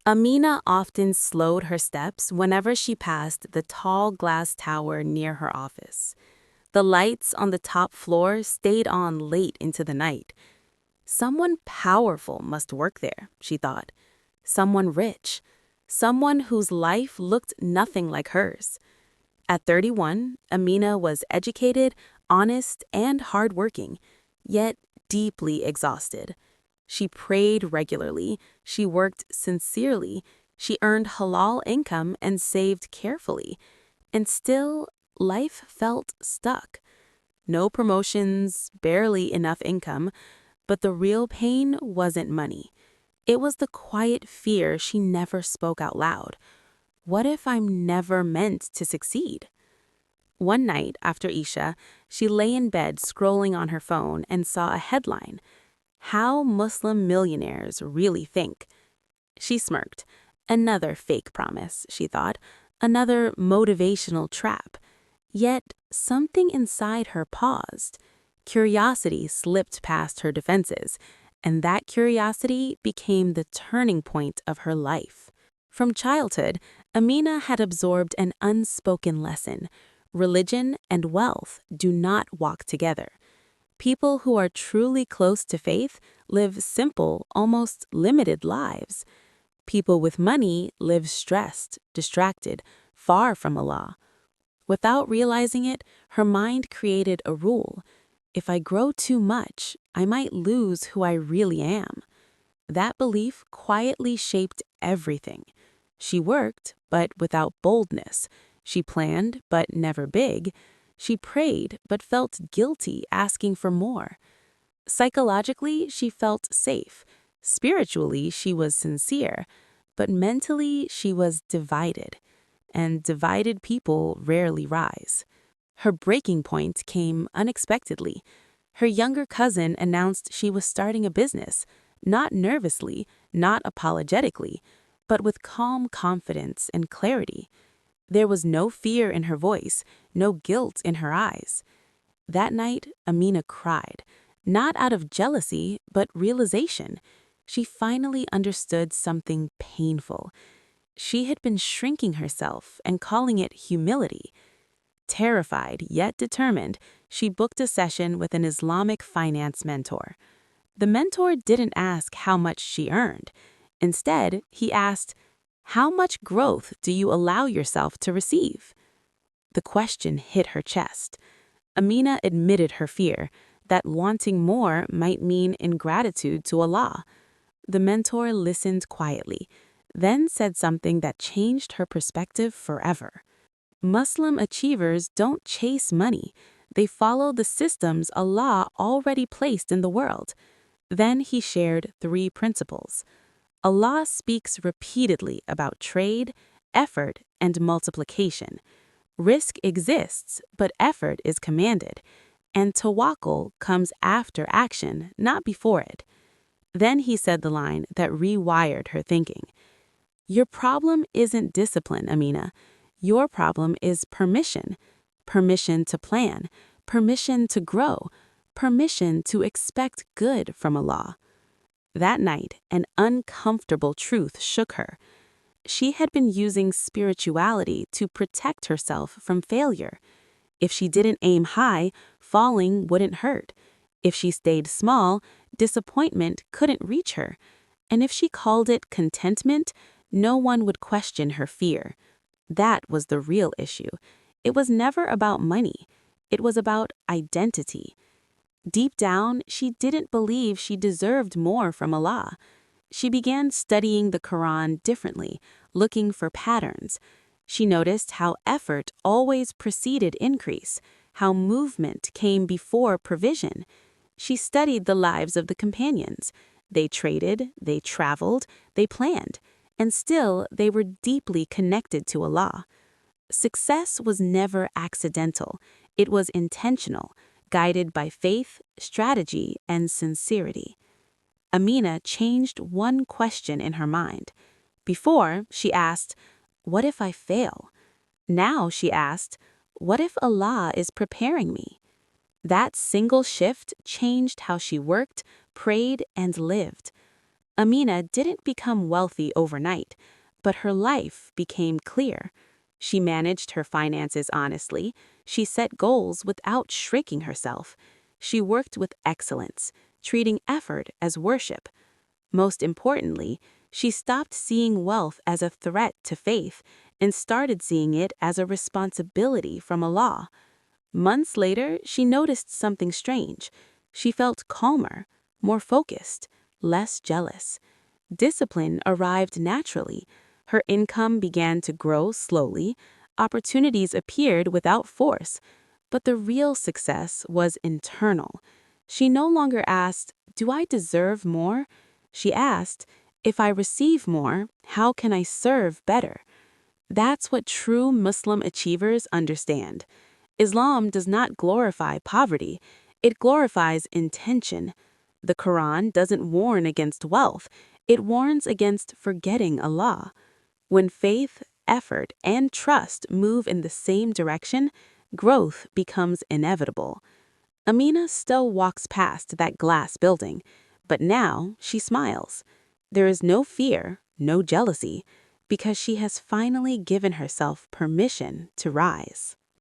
Amina often slowed her steps whenever she passed the tall glass tower near her office. The lights on the top floor stayed on late into the night. Someone powerful must work there, she thought. Someone rich. Someone whose life looked nothing like hers. At 31, Amina was educated, honest, and hardworking, yet deeply exhausted. She prayed regularly, she worked sincerely, she earned halal income and saved carefully. And still, life felt stuck. No promotions, barely enough income, but the real pain wasn't money. It was the quiet fear she never spoke out loud. What if I'm never meant to succeed? One night after Isha, she lay in bed scrolling on her phone and saw a headline, "How Muslim Millionaires Really Think." She smirked. Another fake promise, she thought, another motivational trap. Yet something inside her paused. Curiosity slipped past her defenses, and that curiosity became the turning point of her life. From childhood, Amina had absorbed an unspoken lesson. Religion and wealth do not walk together. People who are truly close to faith live simple, almost limited lives. People with money live stressed, distracted, far from Allah. Without realizing it, her mind created a rule. If I grow too much, I might lose who I really am. That belief quietly shaped everything. She worked, but without boldness. She planned, but never big. She prayed, but felt guilty asking for more. Psychologically, she felt safe. Spiritually, she was sincere. But mentally, she was divided. And divided people rarely rise. Her breaking point came unexpectedly. Her younger cousin announced she was starting a business, not nervously, not apologetically, but with calm confidence and clarity. There was no fear in her voice, no guilt in her eyes. That night, Amina cried, not out of jealousy, but realization. She finally understood something painful. She had been shrinking herself and calling it humility. Terrified yet determined, she booked a session with an Islamic finance mentor. The mentor didn't ask how much she earned. Instead, he asked, "How much growth do you allow yourself to receive?" The question hit her chest. Amina admitted her fear, that wanting more might mean ingratitude to Allah. The mentor listened quietly, then said something that changed her perspective forever. Muslim achievers don't chase money. They follow the systems Allah already placed in the world. Then he shared 3 principles. Allah speaks repeatedly about trade, effort, and multiplication. Risk exists, but effort is commanded. And tawakkul comes after action, not before it. Then he said the line that rewired her thinking. Your problem isn't discipline, Amina. Your problem is permission. Permission to plan. Permission to grow. Permission to expect good from Allah. That night, an uncomfortable truth shook her. She had been using spirituality to protect herself from failure. If she didn't aim high, falling wouldn't hurt. If she stayed small, disappointment couldn't reach her. And if she called it contentment, no one would question her fear. That was the real issue. It was never about money. It was about identity. Deep down, she didn't believe she deserved more from Allah. She began studying the Qur'an differently, looking for patterns. She noticed how effort always preceded increase, how movement came before provision. She studied the lives of the companions. They traded, they traveled, they planned, and still they were deeply connected to Allah. Success was never accidental. It was intentional, guided by faith, strategy, and sincerity. Amina changed one question in her mind. Before, she asked, "What if I fail?" Now she asked, "What if Allah is preparing me?" That single shift changed how she worked, prayed, and lived. Amina didn't become wealthy overnight, but her life became clear. She managed her finances honestly, she set goals without shrinking herself. She worked with excellence, treating effort as worship. Most importantly, she stopped seeing wealth as a threat to faith and started seeing it as a responsibility from Allah. Months later, she noticed something strange. She felt calmer, more focused, less jealous. Discipline arrived naturally. Her income began to grow slowly. Opportunities appeared without force. But the real success was internal. She no longer asked, "Do I deserve more?" She asked, "If I receive more, how can I serve better?" That's what true Muslim achievers understand. Islam does not glorify poverty, it glorifies intention. The Qur'an doesn't warn against wealth, it warns against forgetting Allah. When faith, effort, and trust move in the same direction, growth becomes inevitable. Amina still walks past that glass building, but now she smiles. There is no fear, no jealousy, because she has finally given herself permission to rise.